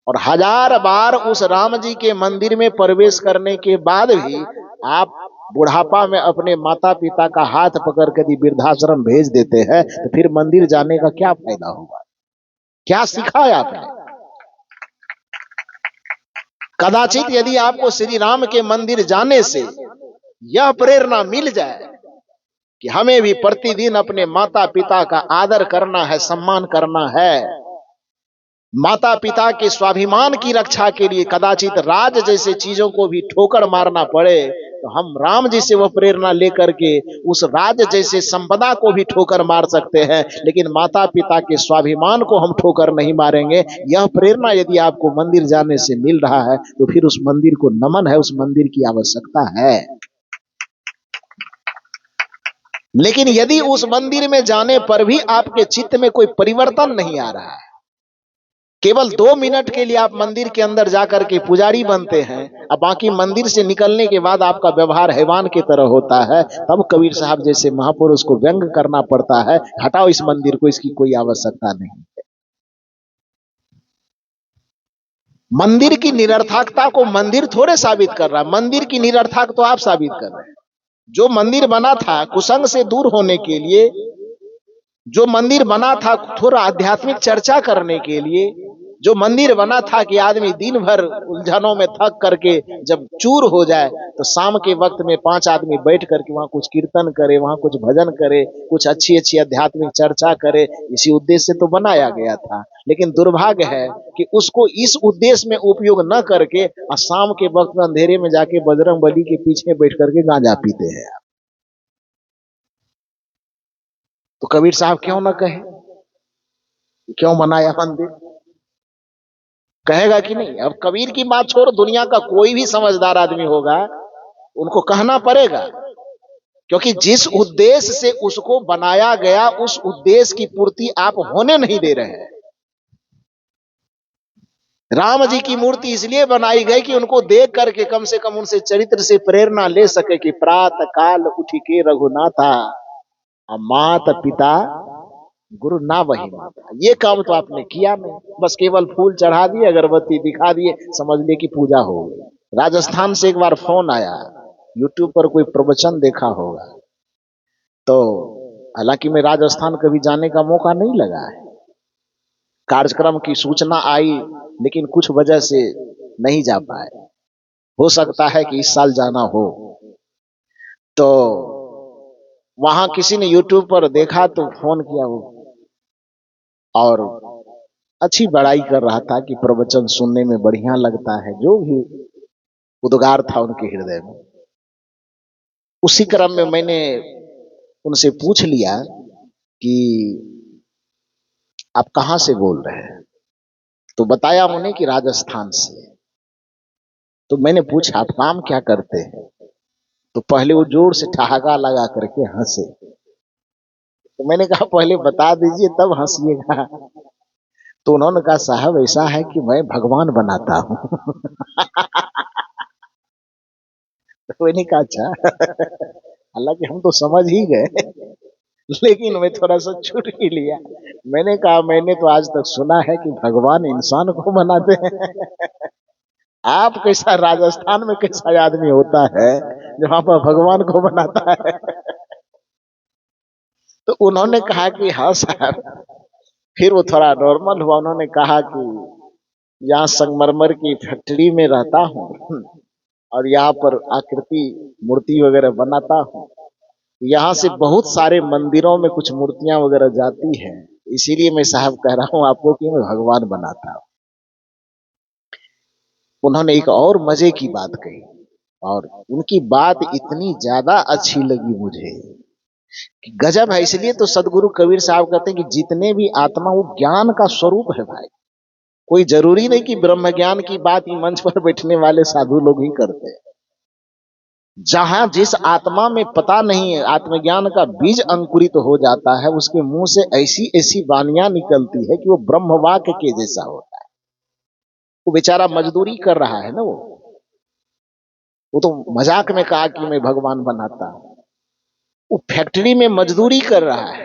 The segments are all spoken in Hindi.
और 1000 बार उस राम जी के मंदिर में प्रवेश करने के बाद भी आप बुढ़ापा में अपने माता पिता का हाथ पकड़ कर यदि वृद्धाश्रम भेज देते हैं तो फिर मंदिर जाने का क्या फायदा होगा? क्या सिखाया आपने? कदाचित यदि आपको श्री राम के मंदिर जाने से यह प्रेरणा मिल जाए कि हमें भी प्रतिदिन अपने माता पिता का आदर करना है, सम्मान करना है, माता पिता के स्वाभिमान की रक्षा के लिए कदाचित राज जैसे चीजों को भी ठोकर मारना पड़े, तो हम राम जी से वह प्रेरणा लेकर के उस राज जैसे संपदा को भी ठोकर मार सकते हैं, लेकिन माता पिता के स्वाभिमान को हम ठोकर नहीं मारेंगे। यह प्रेरणा यदि आपको मंदिर जाने से मिल रहा है तो फिर उस मंदिर को नमन है, उस मंदिर की आवश्यकता है। लेकिन यदि उस मंदिर में जाने पर भी आपके चित्त में कोई परिवर्तन नहीं आ रहा है, केवल 2 मिनट के लिए आप मंदिर के अंदर जाकर के पुजारी बनते हैं, अब बाकी मंदिर से निकलने के बाद आपका व्यवहार हैवान की तरह होता है, तब कबीर साहब जैसे महापुरुष को व्यंग करना पड़ता है, हटाओ इस मंदिर को, इसकी कोई आवश्यकता नहीं है। मंदिर की निरर्थकता को मंदिर थोड़े साबित कर रहा है, मंदिर की निरर्थक तो आप साबित कर रहे हैं। जो मंदिर बना था कुसंग से दूर होने के लिए, जो मंदिर बना था थोड़ा आध्यात्मिक चर्चा करने के लिए, जो मंदिर बना था कि आदमी दिन भर उलझनों में थक करके जब चूर हो जाए तो शाम के वक्त में 5 आदमी बैठ करके वहां कुछ कीर्तन करे, वहां कुछ भजन करे, कुछ अच्छी अच्छी आध्यात्मिक चर्चा करे, इसी उद्देश्य से तो बनाया गया था। लेकिन दुर्भाग्य है कि उसको इस उद्देश्य में उपयोग न करके और शाम के वक्त में अंधेरे में जाके बजरंग बली के पीछे बैठ करके गांजा पीते हैं। तो कबीर साहब क्यों ना कहे, क्यों बनाया मंदिर? कहेगा कि नहीं? अब कबीर की बात छोड़, दुनिया का कोई भी समझदार आदमी होगा उनको कहना पड़ेगा, क्योंकि जिस उद्देश्य से उसको बनाया गया उस उद्देश्य की पूर्ति आप होने नहीं दे रहे हैं। राम जी की मूर्ति इसलिए बनाई गई कि उनको देख करके कम से कम उनसे चरित्र से प्रेरणा ले सके कि प्रातः काल उठी के रघुनाथा, माता पिता गुरु ना वही माता। ये काम तो आपने किया नहीं, बस केवल फूल चढ़ा दिए, अगरबत्ती दिखा दिए, समझ लिए कि पूजा हो गई। राजस्थान से एक बार फोन आया, यूट्यूब पर कोई प्रवचन देखा होगा, तो हालांकि मैं राजस्थान कभी जाने का मौका नहीं लगा है, कार्यक्रम की सूचना आई लेकिन कुछ वजह से नहीं जा पाए, हो सकता है कि इस साल जाना हो। तो वहां किसी ने यूट्यूब पर देखा तो फोन किया वो, और अच्छी बड़ाई कर रहा था कि प्रवचन सुनने में बढ़िया लगता है, जो भी उद्गार था उनके हृदय में। उसी क्रम में मैंने उनसे पूछ लिया कि आप कहां से बोल रहे हैं, तो बताया उन्हें कि राजस्थान से। तो मैंने पूछा आप काम क्या करते हैं, तो पहले वो जोर से ठहाका लगा करके हंसे। तो मैंने कहा पहले बता दीजिए तब हंसिएगा। तो उन्होंने कहा साहब ऐसा है कि मैं भगवान बनाता हूं। तो मैंने कहा अच्छा, हालांकि हम तो समझ ही गए, लेकिन मैं थोड़ा सा छूट ही लिया। मैंने कहा मैंने तो आज तक सुना है कि भगवान इंसान को बनाते हैं। आप कैसा, राजस्थान में कैसा आदमी होता है जो वहां पर भगवान को बनाता है? तो उन्होंने कहा कि हाँ साहब। फिर वो थोड़ा नॉर्मल हुआ, उन्होंने कहा कि यहाँ संगमरमर की फैक्ट्री में रहता हूँ और यहाँ पर आकृति मूर्ति वगैरह बनाता हूँ, यहाँ से बहुत सारे मंदिरों में कुछ मूर्तियां वगैरह जाती है, इसीलिए मैं साहब कह रहा हूँ आपको कि मैं भगवान बनाता हूँ। उन्होंने एक और मजे की बात कही, और उनकी बात इतनी ज्यादा अच्छी लगी मुझे कि गजब है। इसलिए तो सदगुरु कबीर साहब कहते हैं कि जितने भी आत्मा वो ज्ञान का स्वरूप है भाई। कोई जरूरी नहीं कि ब्रह्म ज्ञान की बात ही मंच पर बैठने वाले साधु लोग ही करते हैं। जहां जिस आत्मा में पता नहीं है, आत्मज्ञान का बीज अंकुरित हो जाता है, उसके मुंह से ऐसी ऐसी वाणियां निकलती है कि वो ब्रह्मवाक्य के जैसा होता है। वो बेचारा मजदूरी कर रहा है ना, वो तो मजाक में कहा कि मैं भगवान बनाता हूं। वो फैक्ट्री में मजदूरी कर रहा है,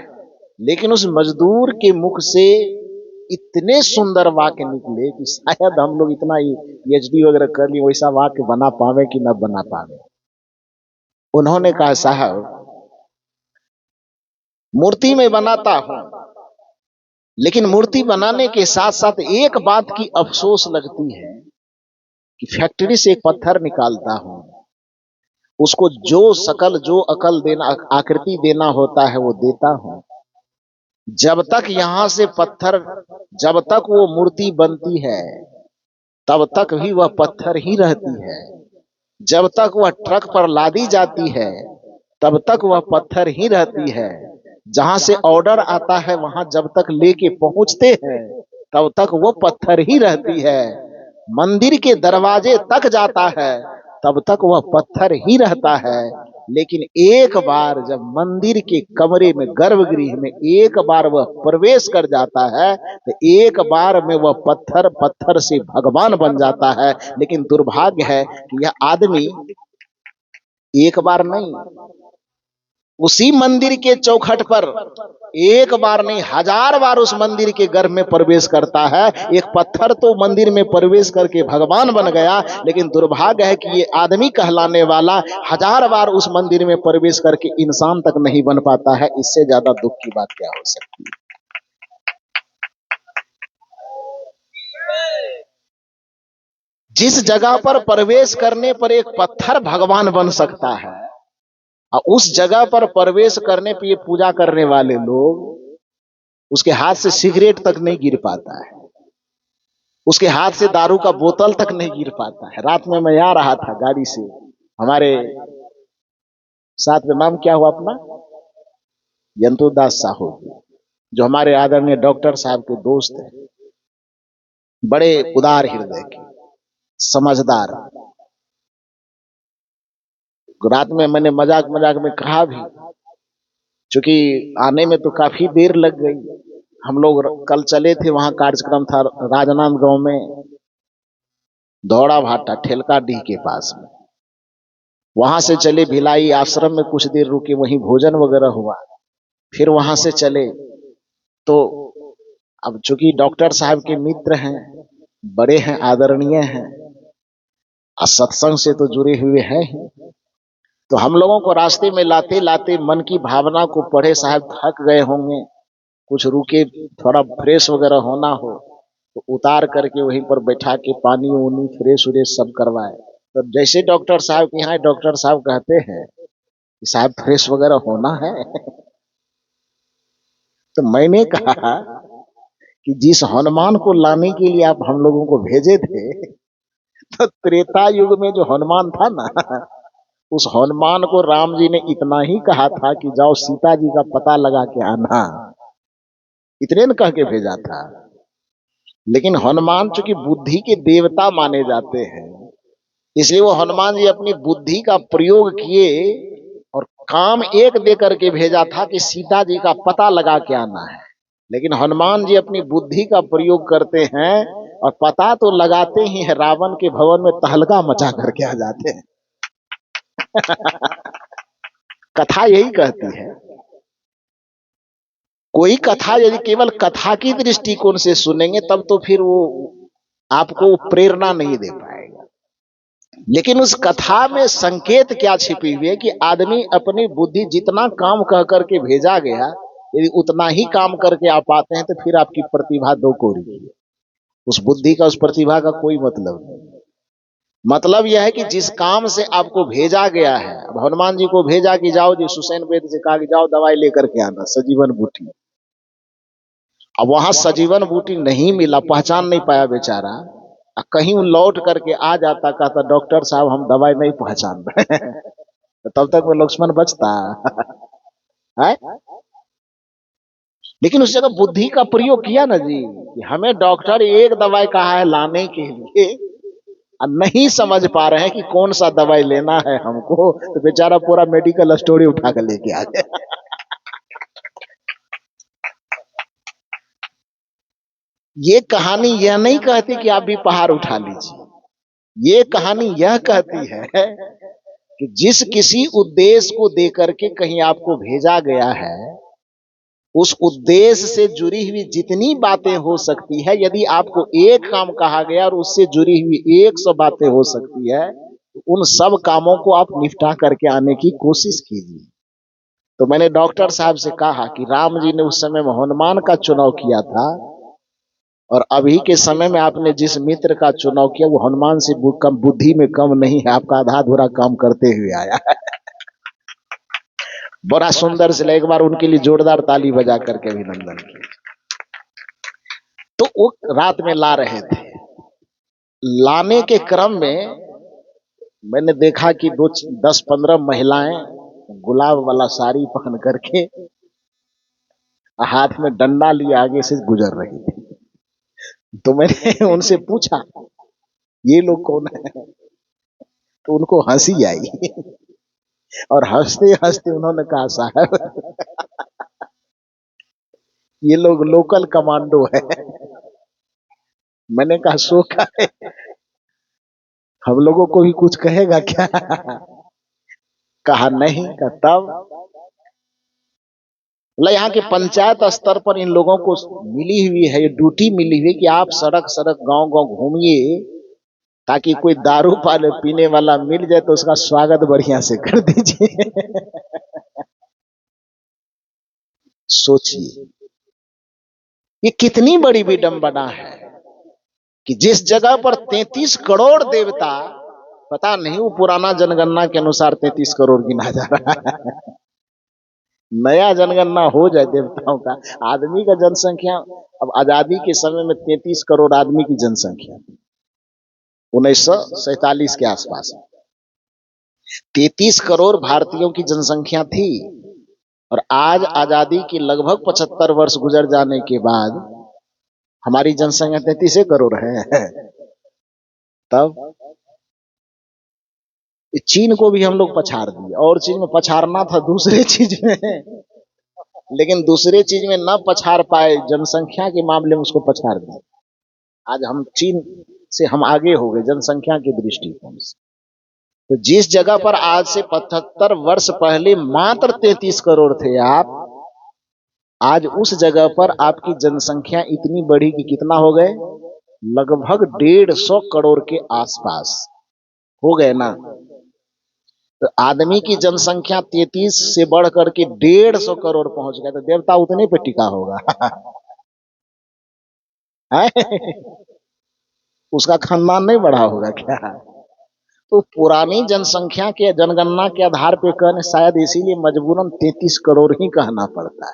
लेकिन उस मजदूर के मुख से इतने सुंदर वाक्य निकले कि शायद हम लोग इतना पीएचडी वगैरह कर लिए वैसा वाक्य बना पावे कि न बना पावे। उन्होंने कहा, साहब मूर्ति में बनाता हूं, लेकिन मूर्ति बनाने के साथ साथ एक बात की अफसोस लगती है कि फैक्ट्री से एक पत्थर निकालता हूं, उसको जो शकल जो अकल देना आकृति देना होता है वो देता हूं। जब तक यहां से पत्थर, जब तक वो मूर्ति बनती है तब तक भी वह पत्थर ही रहती है। जब तक वह ट्रक पर लादी जाती है तब तक वह पत्थर ही रहती है। जहां से ऑर्डर आता है वहां जब तक लेके पहुंचते हैं तब तक वो पत्थर ही रहती है। मंदिर के दरवाजे तक जाता है तब तक वह पत्थर ही रहता है। लेकिन एक बार जब मंदिर के कमरे में, गर्भगृह में एक बार वह प्रवेश कर जाता है तो एक बार में वह पत्थर पत्थर से भगवान बन जाता है। लेकिन दुर्भाग्य है कि यह आदमी एक बार नहीं, उसी मंदिर के चौखट पर एक बार नहीं 1000 बार उस मंदिर के गर्भ में प्रवेश करता है। एक पत्थर तो मंदिर में प्रवेश करके भगवान बन गया, लेकिन दुर्भाग्य है कि ये आदमी कहलाने वाला 1000 बार उस मंदिर में प्रवेश करके इंसान तक नहीं बन पाता है। इससे ज्यादा दुख की बात क्या हो सकती है। जिस जगह पर प्रवेश करने पर एक पत्थर भगवान बन सकता है और उस जगह पर प्रवेश करने पर ये पूजा करने वाले लोग, उसके हाथ से सिगरेट तक नहीं गिर पाता है, उसके हाथ से दारू का बोतल तक नहीं गिर पाता है। रात में मैं आ रहा था गाड़ी से, हमारे साथ में, नाम क्या हुआ अपना, यंतुदास साहू, जो हमारे आदरणीय डॉक्टर साहब के दोस्त हैं, बड़े उदार हृदय के, समझदार। रात में मैंने मजाक मजाक में कहा भी, क्योंकि आने में तो काफी देर लग गई। हम लोग कल चले थे, वहां कार्यक्रम था राजनांदगांव में, दौड़ा भाटा ठेलका डीह के पास में। वहां से चले भिलाई आश्रम में, कुछ देर रुके, वहीं भोजन वगैरह हुआ। फिर वहां से चले तो अब चूंकि डॉक्टर साहब के मित्र हैं, बड़े हैं, आदरणीय हैं, और सत्संग से तो जुड़े हुए हैं, तो हम लोगों को रास्ते में लाते लाते मन की भावना को पढ़े, साहब थक गए होंगे, कुछ रुके, थोड़ा फ्रेश वगैरह होना हो तो उतार करके वहीं पर बैठा के पानी उनी फ्रेश व्रेश सब करवाए। तो जैसे डॉक्टर साहब के यहाँ, डॉक्टर साहब कहते हैं कि साहब फ्रेश वगैरह होना है तो मैंने कहा कि जिस हनुमान को लाने के लिए आप हम लोगों को भेजे थे, तो त्रेता युग में जो हनुमान था ना, उस हनुमान को राम जी ने इतना ही कहा था कि जाओ सीता जी का पता लगा के आना, इतने न कह के भेजा था। लेकिन हनुमान चूंकि बुद्धि के देवता माने जाते हैं, इसलिए वो हनुमान जी अपनी बुद्धि का प्रयोग किए और काम एक दे करके भेजा था कि सीता जी का पता लगा के आना है। लेकिन हनुमान जी अपनी बुद्धि का प्रयोग करते हैं और पता तो लगाते ही है, रावण के भवन में तहलका मचा करके आ जाते हैं कथा यही कहती है। कोई कथा यदि केवल कथा की दृष्टिकोण से सुनेंगे तब तो फिर वो आपको प्रेरणा नहीं दे पाएगा। लेकिन उस कथा में संकेत क्या छिपी हुई है कि आदमी अपनी बुद्धि जितना काम कह करके भेजा गया, यदि उतना ही काम करके आप पाते हैं तो फिर आपकी प्रतिभा दो कोरी है। उस बुद्धि का, उस प्रतिभा का कोई मतलब नहीं। मतलब यह है कि जिस काम से आपको भेजा गया है, अब हनुमान जी को भेजा कि जाओ जी, सुसैन वैद्य से कहा कि जाओ दवाई लेकर के आना, सजीवन बूटी। अब वहां सजीवन बूटी नहीं मिला, पहचान नहीं पाया बेचारा, कहीं लौट करके आ जाता, कहता डॉक्टर साहब हम दवाई नहीं पहचान रहे तो तब तक वो लक्ष्मण बचता है। लेकिन उस जगह बुद्धि का प्रयोग किया ना जी, कि हमें डॉक्टर एक दवाई कहा है लाने के लिए, नहीं समझ पा रहे हैं कि कौन सा दवाई लेना है हमको, तो बेचारा पूरा मेडिकल स्टोरी उठा कर लेके आ गया ये कहानी यह नहीं कहती कि आप भी पहाड़ उठा लीजिए, ये कहानी यह कहती है कि जिस किसी उद्देश्य को देकर के कहीं आपको भेजा गया है, उस उद्देश्य से जुड़ी हुई जितनी बातें हो सकती है, यदि आपको एक काम कहा गया और उससे जुड़ी हुई 100 बातें हो सकती है, तो उन सब कामों को आप निपटा करके आने की कोशिश कीजिए। तो मैंने डॉक्टर साहब से कहा कि राम जी ने उस समय में हनुमान का चुनाव किया था, और अभी के समय में आपने जिस मित्र का चुनाव किया वो हनुमान से कम बुद्धि में कम नहीं है, आपका आधा अधूरा काम करते हुए आया है। बड़ा सुंदर से एक बार उनके लिए जोरदार ताली बजा करके अभिनंदन किया। तो वो रात में ला रहे थे, लाने के क्रम में मैंने देखा कि 10-15 महिलाएं गुलाब वाला साड़ी पहन करके हाथ में डंडा लिए आगे से गुजर रही थी। तो मैंने उनसे पूछा ये लोग कौन है, तो उनको हंसी आई और हंसते हंसते उन्होंने कहा साहब ये लोग लोकल कमांडो है। मैंने कहा सो का है, हम लोगों को भी कुछ कहेगा क्या? कहा नहीं का तब मतलब यहाँ के पंचायत स्तर पर इन लोगों को मिली हुई है, ये ड्यूटी मिली हुई कि आप सड़क सड़क गांव गांव घूमिए, ताकि कोई दारू पीने वाला मिल जाए तो उसका स्वागत बढ़िया से कर दीजिए। सोचिए ये कितनी बड़ी विडंबना है कि जिस जगह पर 33 करोड़ देवता, पता नहीं वो पुराना जनगणना के अनुसार 33 करोड़ गिना जा रहा है, नया जनगणना हो जाए देवताओं का, आदमी का जनसंख्या अब आजादी के समय में 33 करोड़ आदमी की जनसंख्या 1947 के आसपास 33 करोड़ भारतीयों की जनसंख्या थी, और आज आजादी के लगभग 75 वर्ष गुजर जाने के बाद हमारी जनसंख्या 33 करोड़ है। तब चीन को भी हम लोग पछाड़ दिए, और चीज में पछाड़ना था दूसरे चीज में, लेकिन दूसरे चीज में ना पछाड़ पाए, जनसंख्या के मामले में उसको पछाड़ दिया। आज हम चीन से हम आगे हो गए जनसंख्या के दृष्टिकोण से। तो जिस जगह पर आज से 75 वर्ष पहले मात्र 33 करोड़ थे आप, आज उस जगह पर आपकी जनसंख्या इतनी बढ़ी कि कितना हो गए, लगभग 150 करोड़ के आसपास हो गए ना। तो आदमी की जनसंख्या 33 से बढ़ करके 150 करोड़ पहुंच गए, तो देवता उतने पे टिका होगा। उसका खानदान नहीं बढ़ा होगा क्या? तो पुरानी जनसंख्या के जनगणना के आधार पे कहने शायद इसीलिए मजबूरन 33 करोड़ ही कहना पड़ता है।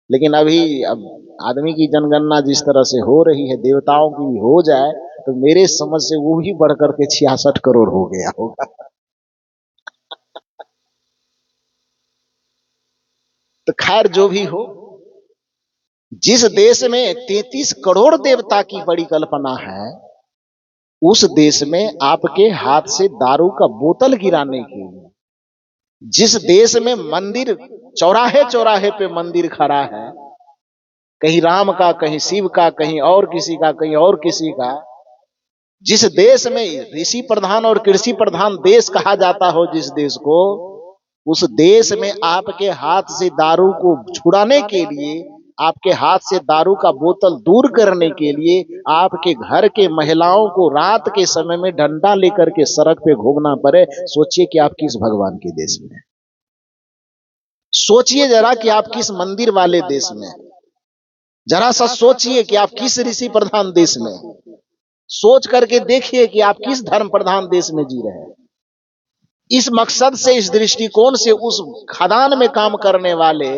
लेकिन अभी अब आदमी की जनगणना जिस तरह से हो रही है, देवताओं की हो जाए तो मेरे समझ से वो ही बढ़ करके 66 करोड़ हो गया होगा। तो खैर जो भी हो, जिस देश में 33 करोड़ देवता की बड़ी कल्पना है, उस देश में आपके हाथ से दारू का बोतल गिराने के लिए, जिस देश में मंदिर चौराहे चौराहे पे मंदिर खड़ा है, कहीं राम का, कहीं शिव का, कहीं और किसी का, कहीं और किसी का, जिस देश में ऋषि प्रधान और कृषि प्रधान देश कहा जाता हो जिस देश को, उस देश में आपके हाथ से दारू को छुड़ाने के लिए, आपके हाथ से दारू का बोतल दूर करने के लिए, आपके घर के महिलाओं को रात के समय में डंडा लेकर के सड़क पे घूमना पड़े। सोचिए कि आप किस भगवान के देश में हैं। सोचिए जरा कि आप किस मंदिर वाले देश में हैं। जरा सा सोचिए कि आप किस ऋषि प्रधान देश में हैं। सोच करके देखिए कि आप किस धर्म प्रधान देश में जी रहे हैं। इस मकसद से, इस दृष्टिकोण से उस खदान में काम करने वाले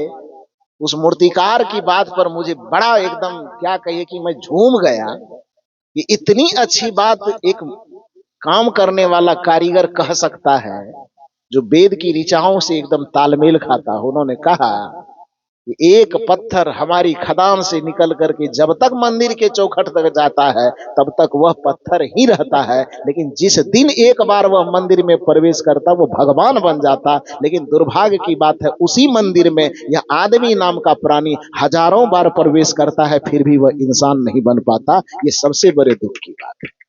उस मूर्तिकार की बात पर मुझे बड़ा एकदम क्या कहिए कि मैं झूम गया कि इतनी अच्छी बात एक काम करने वाला कारीगर कह सकता है जो वेद की ऋचाओं से एकदम तालमेल खाता हो। उन्होंने कहा कि एक पत्थर हमारी खदान से निकल करके जब तक मंदिर के चौखट तक जाता है तब तक वह पत्थर ही रहता है, लेकिन जिस दिन एक बार वह मंदिर में प्रवेश करता वो भगवान बन जाता। लेकिन दुर्भाग्य की बात है उसी मंदिर में यह आदमी नाम का प्राणी हजारों बार प्रवेश करता है, फिर भी वह इंसान नहीं बन पाता। ये सबसे बड़े दुख की बात है।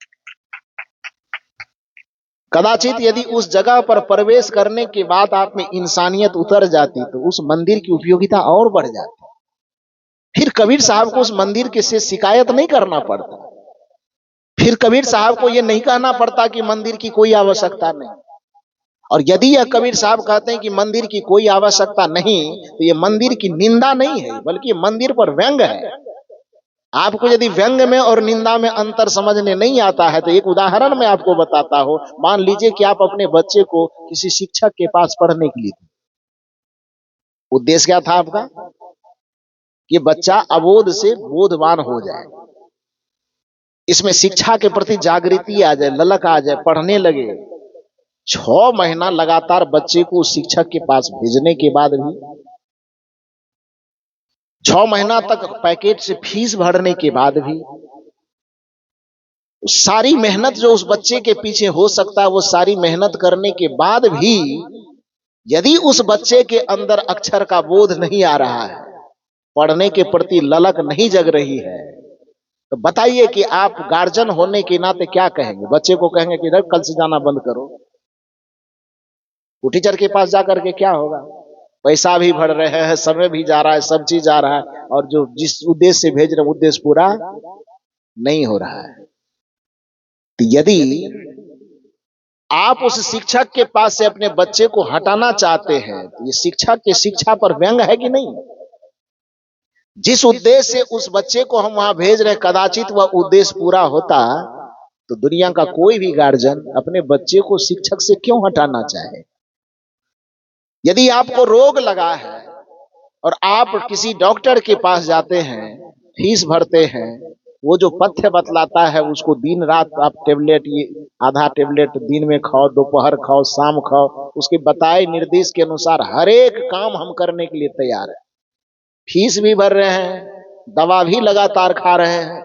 कदाचित यदि उस जगह पर प्रवेश करने के बाद आप में इंसानियत उतर जाती तो उस मंदिर की उपयोगिता और बढ़ जाती। फिर कबीर साहब को उस मंदिर के से शिकायत नहीं करना पड़ता, फिर कबीर साहब को यह नहीं कहना पड़ता कि मंदिर की कोई आवश्यकता नहीं। और यदि यह कबीर साहब कहते हैं कि मंदिर की कोई आवश्यकता नहीं, तो ये मंदिर की निंदा नहीं है, बल्कि मंदिर पर व्यंग है। आपको यदि व्यंग में और निंदा में अंतर समझने नहीं आता है, तो एक उदाहरण मैं आपको बताता हूं। मान लीजिए कि आप अपने बच्चे को किसी शिक्षक के पास पढ़ने के लिए, उद्देश्य क्या था आपका? कि बच्चा अबोध से बोधवान हो जाए, इसमें शिक्षा के प्रति जागृति आ जाए, ललक आ जाए, पढ़ने लगे। 6 महीना लगातार बच्चे को उस शिक्षक के पास भेजने के बाद भी, 6 महीना तक पैकेट से फीस भरने के बाद भी, सारी मेहनत जो उस बच्चे के पीछे हो सकता है, वो सारी मेहनत करने के बाद भी यदि उस बच्चे के अंदर अक्षर का बोध नहीं आ रहा है, पढ़ने के प्रति ललक नहीं जग रही है, तो बताइए कि आप गार्जियन होने के नाते क्या कहेंगे? बच्चे को कहेंगे कि कल से जाना बंद करो। वो टीचर के पास जाकर के क्या होगा? पैसा भी भर रहे हैं, समय भी जा रहा है, सब चीज जा रहा है, और जो जिस उद्देश्य से भेज रहे हैं उद्देश्य पूरा नहीं हो रहा है। तो यदि आप उस शिक्षक के पास से अपने बच्चे को हटाना चाहते हैं, तो ये शिक्षक की शिक्षा पर व्यंग है कि नहीं? जिस उद्देश्य से उस बच्चे को हम वहां भेज रहे हैं, कदाचित वह उद्देश्य पूरा होता, तो दुनिया का कोई भी गार्जियन अपने बच्चे को शिक्षक से क्यों हटाना चाहे? यदि आपको रोग लगा है और आप किसी डॉक्टर के पास जाते हैं, फीस भरते हैं, वो जो पथ्य बतलाता है उसको दिन रात आप टेबलेट, ये आधा टेबलेट दिन में खाओ, दोपहर खाओ, शाम खाओ, उसके बताए निर्देश के अनुसार हर एक काम हम करने के लिए तैयार है। फीस भी भर रहे हैं, दवा भी लगातार खा रहे हैं,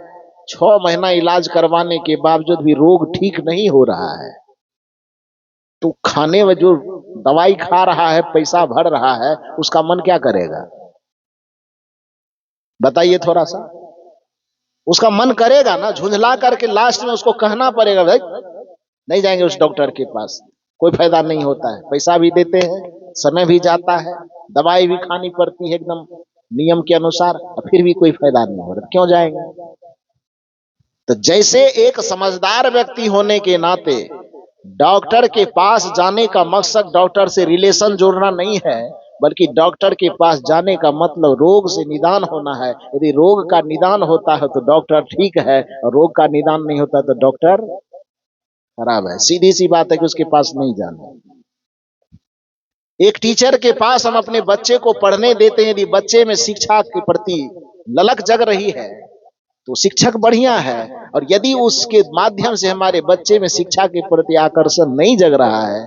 6 महीना इलाज करवाने के बावजूद भी रोग ठीक नहीं हो रहा है, तो खाने में जो दवाई खा रहा है, पैसा भर रहा है, उसका मन क्या करेगा? बताइए थोड़ा सा। उसका मन करेगा ना, झुंझला करके लास्ट में उसको कहना पड़ेगा, भाई नहीं जाएंगे उस डॉक्टर के पास, कोई फायदा नहीं होता है, पैसा भी देते हैं, समय भी जाता है, दवाई भी खानी पड़ती है एकदम नियम के अनुसार, फिर भी कोई फायदा नहीं हो रहा, क्यों जाएंगे? तो जैसे एक समझदार व्यक्ति होने के नाते डॉक्टर के पास जाने का मकसद डॉक्टर से रिलेशन जोड़ना नहीं है, बल्कि डॉक्टर के पास जाने का मतलब रोग से निदान होना है। यदि रोग का निदान होता है तो डॉक्टर ठीक है, और रोग का निदान नहीं होता तो डॉक्टर खराब है। सीधी सी बात है कि उसके पास नहीं जाना। एक टीचर के पास हम अपने बच्चे को पढ़ने देते हैं, यदि बच्चे में शिक्षा के प्रति ललक जग रही है तो शिक्षक बढ़िया है, और यदि उसके माध्यम से हमारे बच्चे में शिक्षा के प्रति आकर्षण नहीं जग रहा है,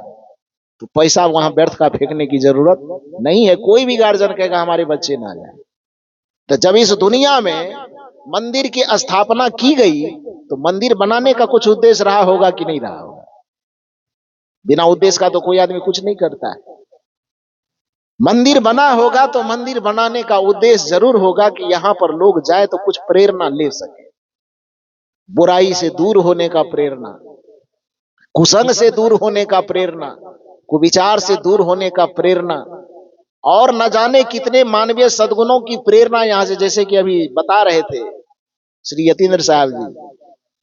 तो पैसा वहां व्यर्थ का फेंकने की जरूरत नहीं है। कोई भी गार्जियन कहेगा हमारे बच्चे ना जाए। तो जब इस दुनिया में मंदिर की स्थापना की गई, तो मंदिर बनाने का कुछ उद्देश्य रहा होगा कि नहीं रहा होगा? बिना उद्देश्य का तो कोई आदमी कुछ नहीं करता है। मंदिर बना होगा तो मंदिर बनाने का उद्देश्य जरूर होगा कि यहां पर लोग जाए तो कुछ प्रेरणा ले सके, बुराई से दूर होने का प्रेरणा, कुसंग से दूर होने का प्रेरणा, कुविचार से दूर होने का प्रेरणा, और न जाने कितने मानवीय सद्गुणों की प्रेरणा यहां से। जैसे कि अभी बता रहे थे श्री यतीन्द्र साहब जी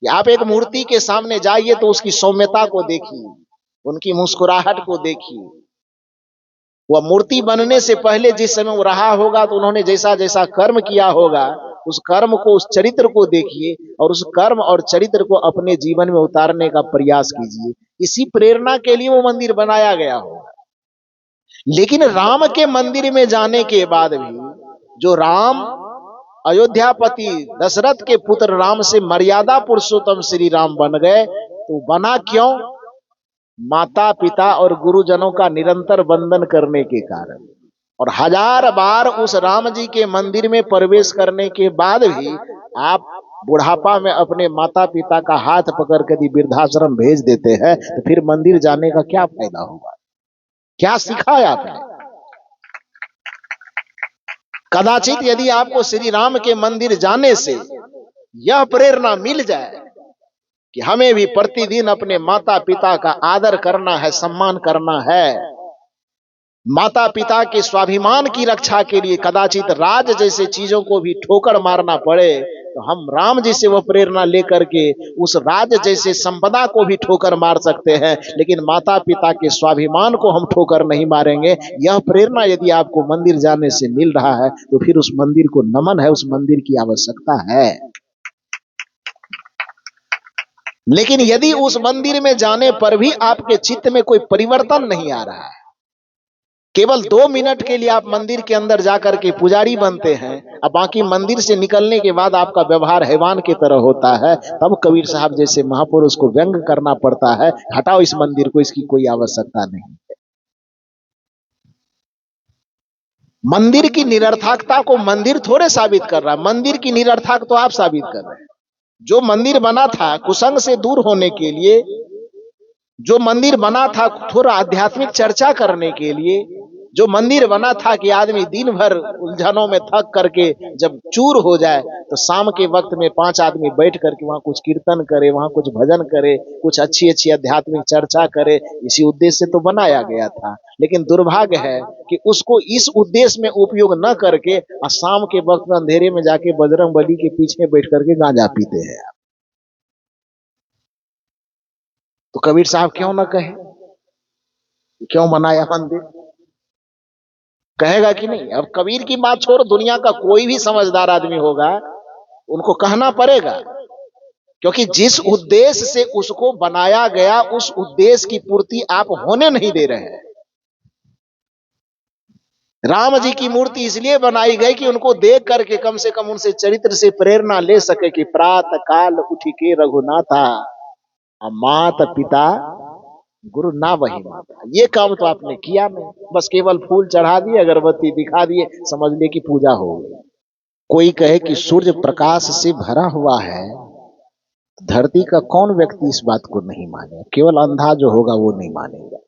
कि आप एक मूर्ति के सामने जाइए तो उसकी सौम्यता को देखिए, उनकी मुस्कुराहट को देखिए। वह मूर्ति बनने से पहले जिस समय वो रहा होगा, तो उन्होंने जैसा जैसा कर्म किया होगा, उस कर्म को, उस चरित्र को देखिए, और उस कर्म और चरित्र को अपने जीवन में उतारने का प्रयास कीजिए। इसी प्रेरणा के लिए वो मंदिर बनाया गया होगा। लेकिन राम के मंदिर में जाने के बाद भी, जो राम अयोध्यापति दशरथ के पुत्र राम से मर्यादा पुरुषोत्तम श्री राम बन गए, तो बना क्यों? माता पिता और गुरुजनों का निरंतर वंदन करने के कारण। और 1000 बार उस राम जी के मंदिर में प्रवेश करने के बाद भी आप बुढ़ापा में अपने माता पिता का हाथ पकड़ कर यदि वृद्धाश्रम भेज देते हैं, तो फिर मंदिर जाने का क्या फायदा होगा? क्या सीखा है आपने? कदाचित यदि आपको श्री राम के मंदिर जाने से यह प्रेरणा मिल जाए कि हमें भी प्रतिदिन अपने माता पिता का आदर करना है, सम्मान करना है, माता पिता के स्वाभिमान की रक्षा के लिए कदाचित राज जैसे चीजों को भी ठोकर मारना पड़े, तो हम राम जी से वह प्रेरणा लेकर के उस राज जैसे संपदा को भी ठोकर मार सकते हैं, लेकिन माता पिता के स्वाभिमान को हम ठोकर नहीं मारेंगे। यह प्रेरणा यदि आपको मंदिर जाने से मिल रहा है तो फिर उस मंदिर को नमन है, उस मंदिर की आवश्यकता है। लेकिन यदि उस मंदिर में जाने पर भी आपके चित्त में कोई परिवर्तन नहीं आ रहा है, केवल 2 मिनट के लिए आप मंदिर के अंदर जाकर के पुजारी बनते हैं, अब बाकी मंदिर से निकलने के बाद आपका व्यवहार हैवान की तरह होता है, तब कबीर साहब जैसे महापुरुष को व्यंग करना पड़ता है, हटाओ इस मंदिर को, इसकी कोई आवश्यकता नहीं। मंदिर की निरर्थकता को मंदिर थोड़े साबित कर रहा है, मंदिर की निरर्थक तो आप साबित कर रहे हैं। जो मंदिर बना था कुसंग से दूर होने के लिए, जो मंदिर बना था थोड़ा आध्यात्मिक चर्चा करने के लिए, जो मंदिर बना था कि आदमी दिन भर उलझनों में थक करके जब चूर हो जाए तो शाम के वक्त में 5 आदमी बैठ करके वहां कुछ कीर्तन करे, वहां कुछ भजन करे, कुछ अच्छी अच्छी आध्यात्मिक चर्चा करे, इसी उद्देश्य से तो बनाया गया था। लेकिन दुर्भाग्य है कि उसको इस उद्देश्य में उपयोग न करके शाम के वक्त में अंधेरे में जाके बजरंग बली के पीछे बैठ करके गांजा पीते हैं। तो कबीर साहब क्यों ना कहे, क्यों बनाया मंदिर? कहेगा कि नहीं? अब कबीर की बात छोड़, दुनिया का कोई भी समझदार आदमी होगा उनको कहना पड़ेगा, क्योंकि जिस उद्देश्य से उसको बनाया गया उस उद्देश्य की पूर्ति आप होने नहीं दे रहे हैं। राम जी की मूर्ति इसलिए बनाई गई कि उनको देख करके कम से कम उनसे चरित्र से प्रेरणा ले सके कि प्रातः काल उठी के रघुनाथा, माता पिता गुरु ना वही माता। ये काम तो आपने किया नहीं, बस केवल फूल चढ़ा दिए, अगरबत्ती दिखा दिए, समझ लिए कि पूजा हो गई। कोई कहे कि सूर्य प्रकाश से भरा हुआ है, धरती का कौन व्यक्ति इस बात को नहीं माने? केवल अंधा जो होगा वो नहीं मानेगा,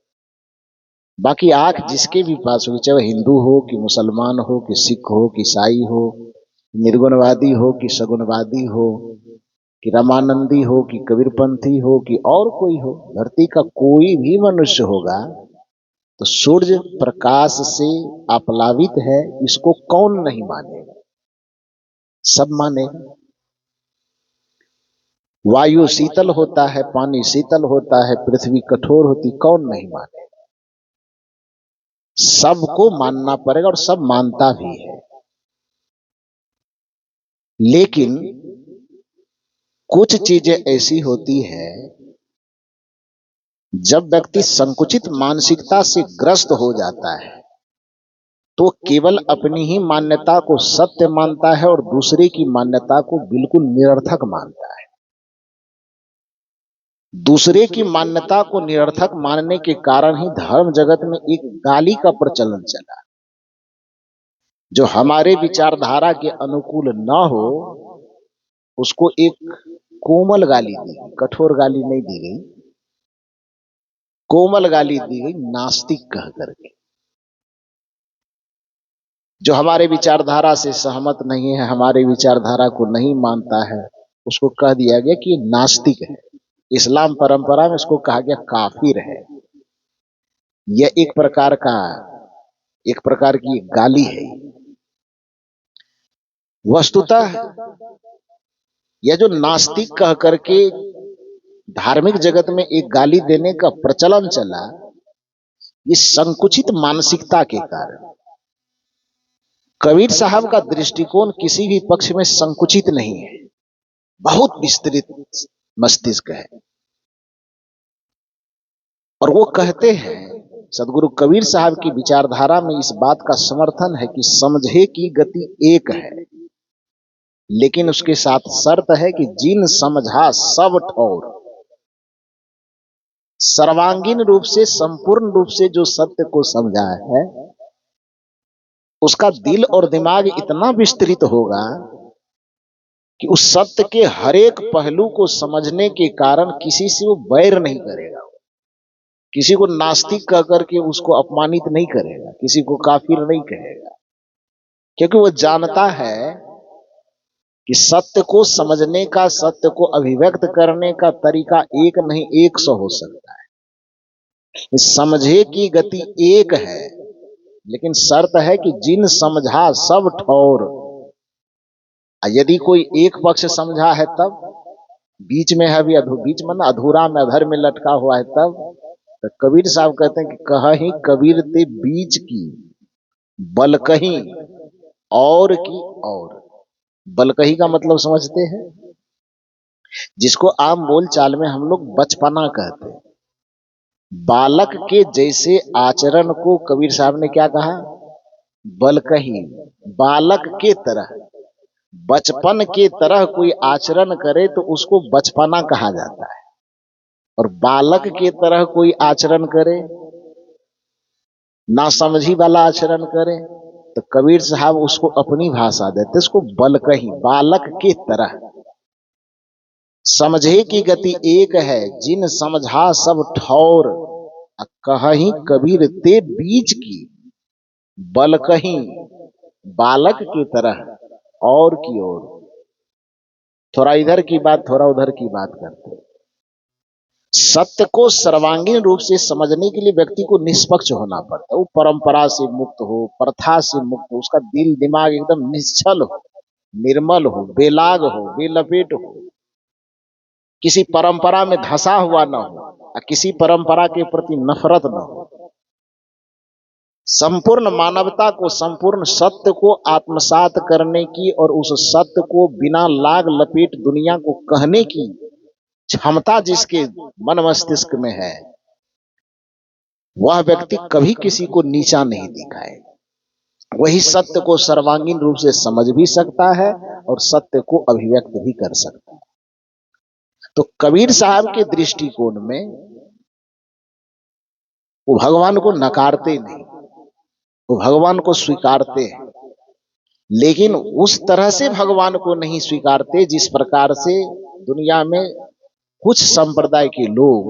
बाकी आंख जिसके भी पास हो, चाहे हिंदू हो कि मुसलमान हो कि सिख हो कि ईसाई हो, निर्गुणवादी हो कि सगुणवादी हो, कि रामानंदी हो कि कबीरपंथी हो कि और कोई हो, धरती का कोई भी मनुष्य होगा तो सूर्य प्रकाश से आप्लावित है, इसको कौन नहीं मानेगा? सब मानेगा। वायु शीतल होता है, पानी शीतल होता है, पृथ्वी कठोर होती, कौन नहीं मानेगा? सबको मानना पड़ेगा और सब मानता भी है। लेकिन कुछ चीजें ऐसी होती है, जब व्यक्ति संकुचित मानसिकता से ग्रस्त हो जाता है तो केवल अपनी ही मान्यता को सत्य मानता है और दूसरे की मान्यता को बिल्कुल निरर्थक मानता है। दूसरे की मान्यता को निरर्थक मानने के कारण ही धर्म जगत में एक गाली का प्रचलन चला। जो हमारे विचारधारा के अनुकूल ना हो उसको एक कोमल गाली दी, कठोर गाली नहीं दी गई, कोमल गाली दी गई, नास्तिक कह करके। जो हमारे विचारधारा से सहमत नहीं है, हमारे विचारधारा को नहीं मानता है, उसको कह दिया गया कि नास्तिक है। इस्लाम परंपरा में इसको कहा गया काफिर है। यह एक प्रकार की गाली है। वस्तुतः यह जो नास्तिक कह करके धार्मिक जगत में एक गाली देने का प्रचलन चला, इस संकुचित मानसिकता के कारण। कबीर साहब का दृष्टिकोण किसी भी पक्ष में संकुचित नहीं है, बहुत विस्तृत मस्तिष्क है। और वो कहते हैं, सदगुरु कबीर साहब की विचारधारा में इस बात का समर्थन है कि समझे की गति एक है, लेकिन उसके साथ शर्त है कि जिन समझा सब ठौर, सर्वांगीण रूप से संपूर्ण रूप से जो सत्य को समझा है उसका दिल और दिमाग इतना विस्तृत होगा कि उस सत्य के हर एक पहलू को समझने के कारण किसी से वो बैर नहीं करेगा, किसी को नास्तिक कह करके उसको अपमानित नहीं करेगा, किसी को काफिर नहीं कहेगा, क्योंकि वो जानता है कि सत्य को समझने का, सत्य को अभिव्यक्त करने का तरीका एक नहीं 100 हो सकता है। समझे की गति एक है, लेकिन शर्त है कि जिन समझा सब ठौर। यदि कोई एक पक्ष समझा है तब, बीच में है अभी बीच में ना अधूरा में अधर में लटका हुआ है तब, तो कबीर साहब कहते हैं कि कहीं कबीर ते बीच की बलकही और की और। बलकही का मतलब समझते हैं, जिसको आम बोल चाल में हम लोग बचपना कहते हैं। बालक के जैसे आचरण को कबीर साहब ने क्या कहा, बलकही। बालक के तरह, बचपन के तरह कोई आचरण करे तो उसको बचपना कहा जाता है। और बालक के तरह कोई आचरण करे, नासमझी वाला आचरण करे, तो कबीर साहब उसको अपनी भाषा देते, उसको बलकही, बालक के तरह। समझे की गति एक है, जिन समझा सब ठौर। कहीं कबीर ते बीच की बलकही, बालक की तरह और की ओर। थोड़ा इधर की बात थोड़ा उधर की बात करते। सत्य को सर्वांगीण रूप से समझने के लिए व्यक्ति को निष्पक्ष होना पड़ता है। वो परंपरा से मुक्त हो, प्रथा से मुक्त हो, उसका दिल दिमाग एकदम निश्चल हो, निर्मल हो, बेलाग हो, बेलपेट हो, किसी परंपरा में धंसा हुआ न हो, किसी परंपरा के प्रति नफरत न हो। संपूर्ण मानवता को, संपूर्ण सत्य को आत्मसात करने की और उस सत्य को बिना लाग लपेट दुनिया को कहने की क्षमता जिसके मन मस्तिष्क में है, वह व्यक्ति कभी किसी को नीचा नहीं दिखाए। वही सत्य को सर्वांगीण रूप से समझ भी सकता है और सत्य को अभिव्यक्त भी कर सकता है। तो कबीर साहब के दृष्टिकोण में वो भगवान को नकारते नहीं, वो भगवान को स्वीकारते हैं, लेकिन उस तरह से भगवान को नहीं स्वीकारते जिस प्रकार से दुनिया में कुछ संप्रदाय के लोग,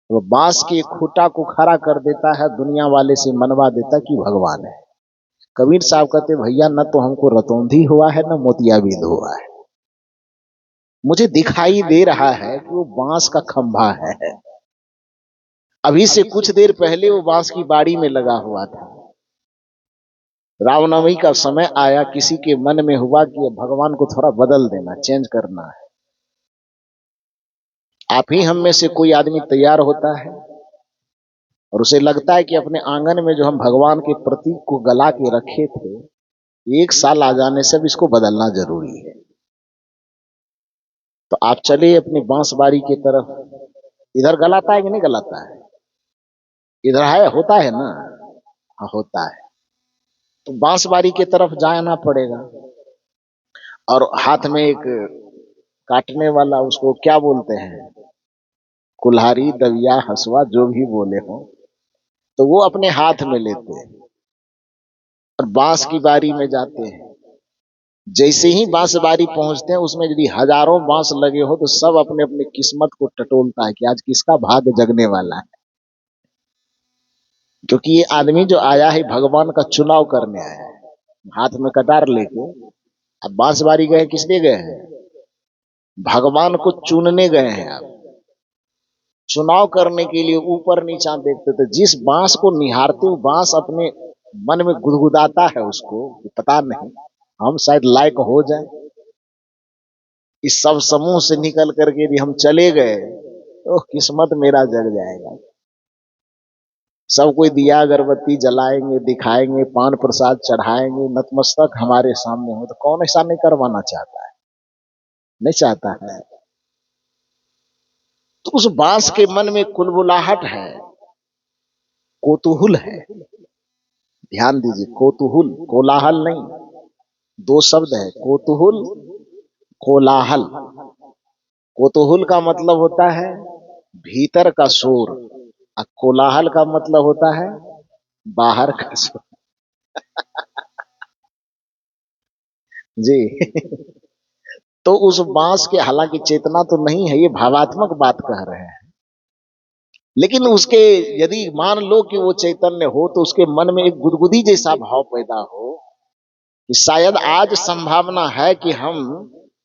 वो बांस के खूंटा को खड़ा कर देता है, दुनिया वाले से मनवा देता कि भगवान है। कबीर साहब कहते भैया न तो हमको रतौंधी हुआ है न मोतियाबिंद हुआ है, मुझे दिखाई दे रहा है कि वो बांस का खंभा है। अभी से कुछ देर पहले वो बांस की बाड़ी में लगा हुआ था। रामनवमी का समय आया, किसी के मन में हुआ कि भगवान को थोड़ा बदल देना, चेंज करना है। आप ही हम में से कोई आदमी तैयार होता है और उसे लगता है कि अपने आंगन में जो हम भगवान के प्रतीक को गला के रखे थे, 1 साल आ जाने से अब इसको बदलना जरूरी है। तो आप चले अपनी बांसबारी की तरफ। इधर गलाता है कि नहीं गलाता है? इधर है, होता है ना? हाँ, होता है। तो बांसबारी की तरफ जाना पड़ेगा और हाथ में एक काटने वाला, उसको क्या बोलते हैं, कुल्हाड़ी, दविया, हसुआ, जो भी बोले हो, तो वो अपने हाथ में लेते हैं और बांस की बारी में जाते हैं। जैसे ही बांस बारी पहुंचते हैं, उसमें यदि हजारों बांस लगे हो तो सब अपने अपने किस्मत को टटोलता है कि आज किसका भाग्य जगने वाला है। क्योंकि ये आदमी जो आया है भगवान का चुनाव करने आया है, हाथ में कटार लेके। अब बांसबारी गए किस लिए गए हैं? भगवान को चुनने गए हैं। आप चुनाव करने के लिए ऊपर नीचा देखते थे, जिस बांस को निहारते वो बांस अपने मन में गुदगुदाता है उसको, पता नहीं हम शायद लायक हो जाए। इस सब समूह से निकल करके भी हम चले गए तो किस्मत मेरा जग जाएगा। सब कोई दिया अगरबत्ती जलाएंगे, दिखाएंगे, पान प्रसाद चढ़ाएंगे, नतमस्तक हमारे सामने हो, तो कौन ऐसा नहीं करवाना चाहता है? नहीं चाहता है। तो उस बांस के मन में कुलबुलाहट है, कोतूहल है। ध्यान दीजिए, कोतूहल, कोलाहल नहीं, 2 शब्द है, कोतूहल, कोलाहल। कोतूहल का मतलब होता है भीतर का शोर, और कोलाहल का मतलब होता है बाहर का शोर। जी। तो उस बांस के, हालांकि चेतना तो नहीं है, ये भावात्मक बात कह रहे हैं, लेकिन उसके यदि मान लो कि वो चैतन्य हो तो उसके मन में एक गुदगुदी जैसा भाव पैदा हो कि शायद आज संभावना है कि हम,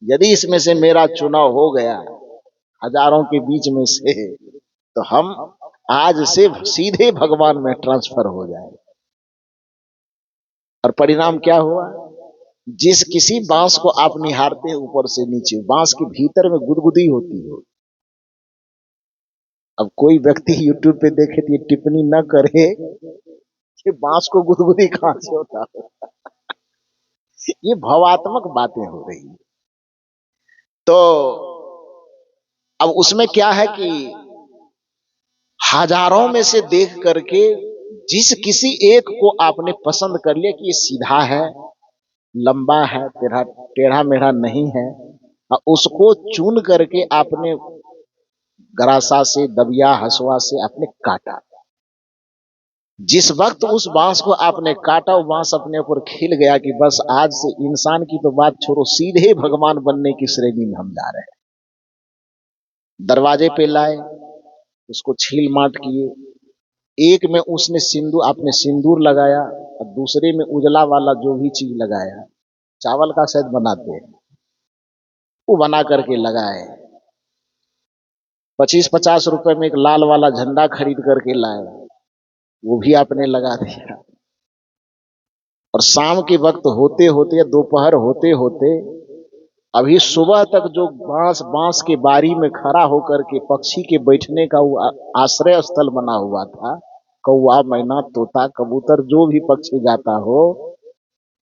यदि इसमें से मेरा चुनाव हो गया हजारों के बीच में से, तो हम आज से सीधे भगवान में ट्रांसफर हो जाए। और परिणाम क्या हुआ? जिस किसी बांस को आप निहारते हैं ऊपर से नीचे, बांस के भीतर में गुदगुदी होती हो। अब कोई व्यक्ति यूट्यूब पे देखे तो ये टिप्पणी न करे कि बांस को गुदगुदी कहां से होता है। ये भावात्मक बातें हो रही हैं। तो अब उसमें क्या है कि हजारों में से देख करके जिस किसी एक को आपने पसंद कर लिया कि ये सीधा है, लंबा है, टेढ़ा मेढ़ा नहीं है, और उसको चुन करके आपने गरासा से, दबिया, हसुआ से आपने काटा। जिस वक्त उस बांस को आपने काटा, वो बांस अपने ऊपर खिल गया कि बस आज से इंसान की तो बात छोड़ो, सीधे भगवान बनने की श्रेणी में हम जा रहे हैं। दरवाजे पे लाए, उसको छील माट किए। एक में उसने आपने सिंदूर लगाया, और दूसरे में उजला वाला जो भी चीज लगाया, चावल का शायद बनाते हैं, वो बना करके लगाए। 25-50 रुपए में एक लाल वाला झंडा खरीद करके लाए, वो भी आपने लगा दिया। और शाम के वक्त होते होते, दोपहर होते होते, अभी सुबह तक जो बांस के बारी में खड़ा होकर के पक्षी के बैठने का वो आश्रय स्थल बना हुआ था, कौवा, मैना, तोता, कबूतर, जो भी पक्षी जाता हो,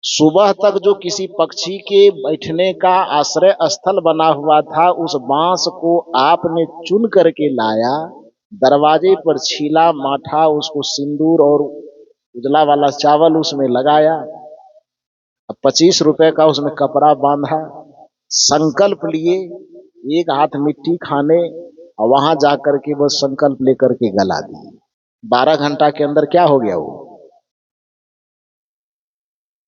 सुबह तक जो किसी पक्षी के बैठने का आश्रय स्थल बना हुआ था, उस बांस को आपने चुन करके लाया, दरवाजे पर छीला, माठा, उसको सिंदूर और उजला वाला चावल उसमें लगाया, 25 रुपए का उसमें कपड़ा बांधा, संकल्प लिए एक हाथ मिट्टी खाने, और वहां जाकर के बस संकल्प लेकर के गला दिए। 12 घंटा के अंदर क्या हो गया? वो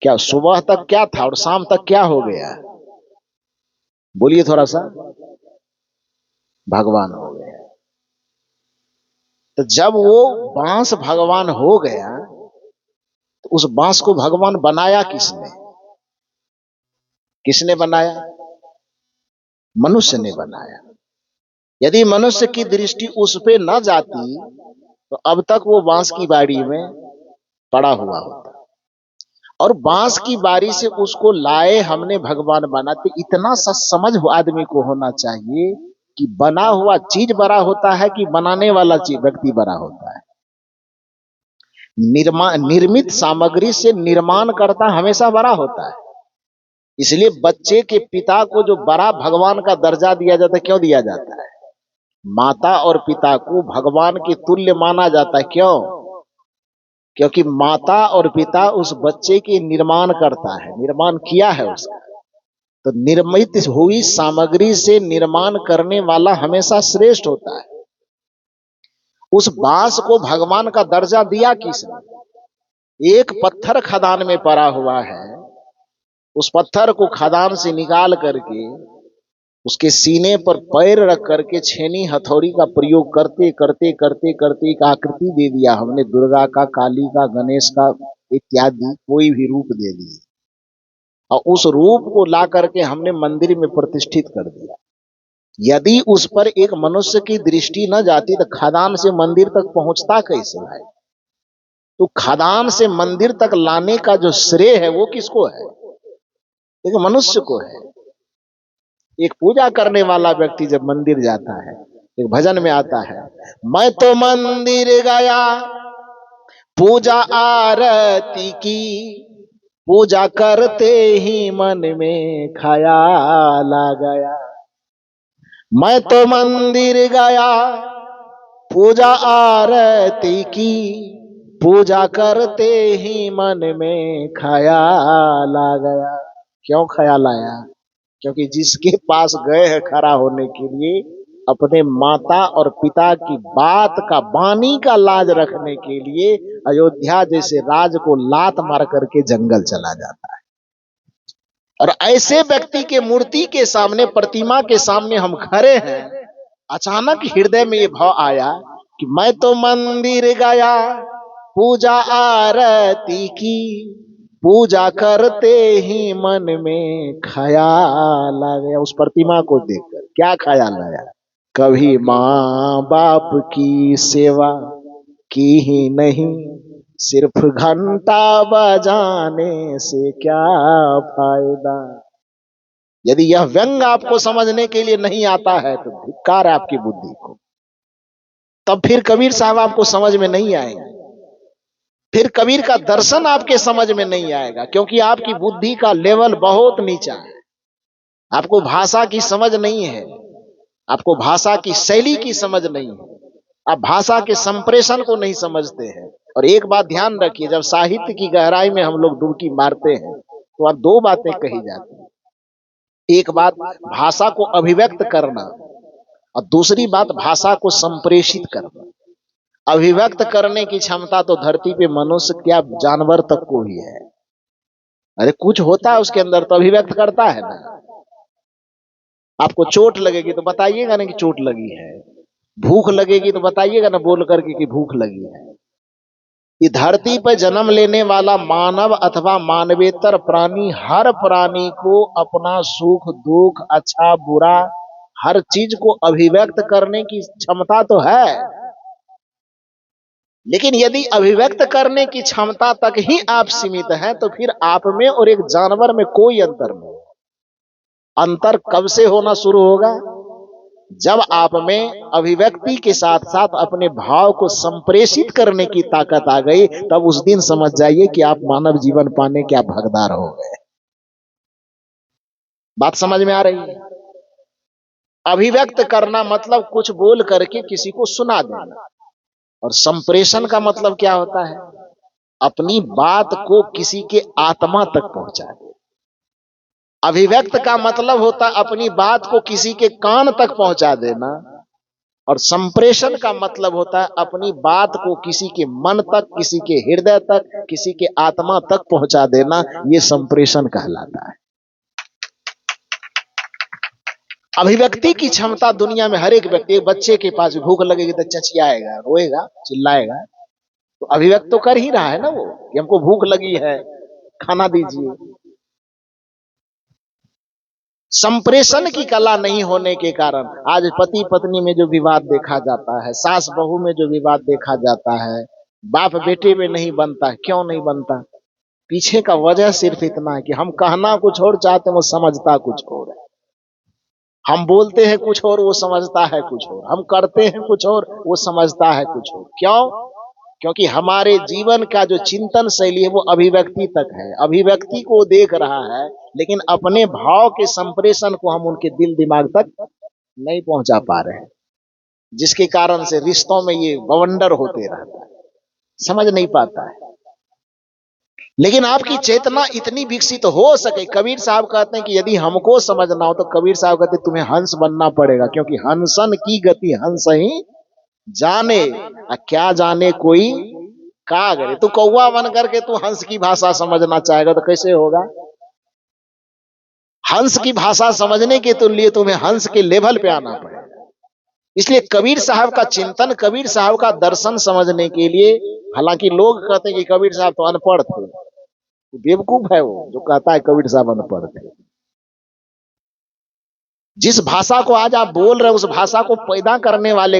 क्या सुबह तक क्या था और शाम तक क्या हो गया? बोलिए थोड़ा सा। भगवान हो गया। तो जब वो बांस भगवान हो गया, तो उस बांस को भगवान बनाया किसने? किसने बनाया? मनुष्य ने बनाया। यदि मनुष्य की दृष्टि उस पे न जाती तो अब तक वो बांस की बाड़ी में पड़ा हुआ होता, और बांस की बारी से उसको लाए हमने, भगवान बनाते। इतना सा समझ आदमी को होना चाहिए कि बना हुआ चीज बड़ा होता है कि बनाने वाला चीज व्यक्ति बड़ा होता है। निर्मित सामग्री से निर्माण करता हमेशा बड़ा होता है। इसलिए बच्चे के पिता को जो बड़ा भगवान का दर्जा दिया जाता है, क्यों दिया जाता है? माता और पिता को भगवान के तुल्य माना जाता है। क्यों? क्योंकि माता और पिता उस बच्चे के निर्माण करता है, निर्माण किया है उसका। तो निर्मित हुई सामग्री से निर्माण करने वाला हमेशा श्रेष्ठ होता है। उस बांस को भगवान का दर्जा दिया किसने? एक पत्थर खदान में पड़ा हुआ है, उस पत्थर को खदान से निकाल करके उसके सीने पर पैर रख करके छेनी हथौड़ी का प्रयोग करते करते करते करते एक आकृति दे दिया हमने, दुर्गा का, काली का, गणेश का इत्यादि कोई भी रूप दे दिए, और उस रूप को ला करके हमने मंदिर में प्रतिष्ठित कर दिया। यदि उस पर एक मनुष्य की दृष्टि न जाती तो खदान से मंदिर तक पहुंचता कैसे भाई? तो खदान से मंदिर तक लाने का जो श्रेय है वो किसको है? एक मनुष्य को है। एक पूजा करने वाला व्यक्ति जब मंदिर जाता है, एक भजन में आता है, मैं तो मंदिर गया पूजा आरती की, पूजा करते ही मन में ख्याल आ गया। मैं तो मंदिर गया पूजा आरती की, पूजा करते ही मन में ख्याल आ गया। क्यों ख्याल आया? क्योंकि जिसके पास गए हैं खड़ा होने के लिए, अपने माता और पिता की बात का, वाणी का लाज रखने के लिए अयोध्या जैसे राज को लात मार करके जंगल चला जाता है। और ऐसे व्यक्ति के मूर्ति के सामने, प्रतिमा के सामने हम खड़े हैं, अचानक हृदय में ये भाव आया कि मैं तो मंदिर गया पूजा आरती की, पूजा करते ही मन में ख्याल आ गया। उस प्रतिमा को देखकर क्या ख्याल आया? कभी माँ बाप की सेवा की ही नहीं, सिर्फ घंटा बजाने से क्या फायदा। यदि यह व्यंग आपको समझने के लिए नहीं आता है तो धिक्कार है आपकी बुद्धि को। तब फिर कबीर साहब आपको समझ में नहीं आएंगे, फिर कबीर का दर्शन आपके समझ में नहीं आएगा, क्योंकि आपकी बुद्धि का लेवल बहुत नीचा है। आपको भाषा की समझ नहीं है, आपको भाषा की शैली की समझ नहीं है, आप भाषा के संप्रेषण को नहीं समझते हैं। और एक बात ध्यान रखिए, जब साहित्य की गहराई में हम लोग डुबकी मारते हैं तो आप दो बातें कही जाती हैं। एक बात भाषा को अभिव्यक्त करना और दूसरी बात भाषा को संप्रेषित करना। अभिव्यक्त करने की क्षमता तो धरती पे मनुष्य क्या जानवर तक को ही है। अरे कुछ होता है उसके अंदर तो अभिव्यक्त करता है ना। आपको चोट लगेगी तो बताइएगा ना कि चोट लगी है, भूख लगेगी तो बताइएगा ना बोल करके कि भूख लगी है। ये धरती पर जन्म लेने वाला मानव अथवा मानवेतर प्राणी, हर प्राणी को अपना सुख दुख अच्छा बुरा हर चीज को अभिव्यक्त करने की क्षमता तो है। लेकिन यदि अभिव्यक्त करने की क्षमता तक ही आप सीमित हैं तो फिर आप में और एक जानवर में कोई अंतर नहीं। अंतर कब से होना शुरू होगा? जब आप में अभिव्यक्ति के साथ साथ अपने भाव को संप्रेषित करने की ताकत आ गई, तब उस दिन समझ जाइए कि आप मानव जीवन पाने के आप हकदार हो गए। बात समझ में आ रही है? अभिव्यक्त करना मतलब कुछ बोल करके किसी को सुना देना, और संप्रेषण का मतलब क्या होता है? अपनी बात को किसी के आत्मा तक पहुंचा दे। अभिव्यक्त का मतलब होता है अपनी बात को किसी के कान तक पहुंचा देना, और संप्रेषण का मतलब होता है अपनी बात को किसी के मन तक, किसी के हृदय तक, किसी के आत्मा तक पहुंचा देना। यह संप्रेषण कहलाता है। अभिव्यक्ति की क्षमता दुनिया में हर एक व्यक्ति, एक बच्चे के पास भूख लगेगी तो चचियाएगा, रोएगा, चिल्लाएगा, तो अभिव्यक्त तो कर ही रहा है ना वो कि हमको भूख लगी है, खाना दीजिए। संप्रेषण की कला नहीं होने के कारण आज पति पत्नी में जो विवाद देखा जाता है, सास बहू में जो विवाद देखा जाता है, बाप बेटे में नहीं बनता। क्यों नहीं बनता? पीछे का वजह सिर्फ इतना है कि हम कहना कुछ और चाहते हैं, वो समझता कुछ और है। हम बोलते हैं कुछ और, वो समझता है कुछ और। हम करते हैं कुछ और, वो समझता है कुछ और। क्यों? क्योंकि हमारे जीवन का जो चिंतन शैली है वो अभिव्यक्ति तक है। अभिव्यक्ति को देख रहा है, लेकिन अपने भाव के संप्रेषण को हम उनके दिल दिमाग तक नहीं पहुंचा पा रहे हैं, जिसके कारण से रिश्तों में ये बवंडर होते रहता है, समझ नहीं पाता है। लेकिन आपकी चेतना इतनी विकसित हो सके। कबीर साहब कहते हैं कि यदि हमको समझना हो तो कबीर साहब कहते हैं तुम्हें हंस बनना पड़ेगा, क्योंकि हंसन की गति हंस ही जाने, क्या जाने कोई का करे। तू कौवा बन करके तू हंस की भाषा समझना चाहेगा तो कैसे होगा? हंस की भाषा समझने के तो लिए तुम्हें हंस के लेवल पे आना पड़ेगा। इसलिए कबीर साहब का चिंतन, कबीर साहब का दर्शन समझने के लिए, हालांकि लोग कहते हैं कि कबीर साहब तो अनपढ़ थे, बेवकूफ है वो जो कहता है कबीर साहब अनपढ़ थे। जिस भाषा को आज आप बोल रहे हैं उस भाषा को पैदा करने वाले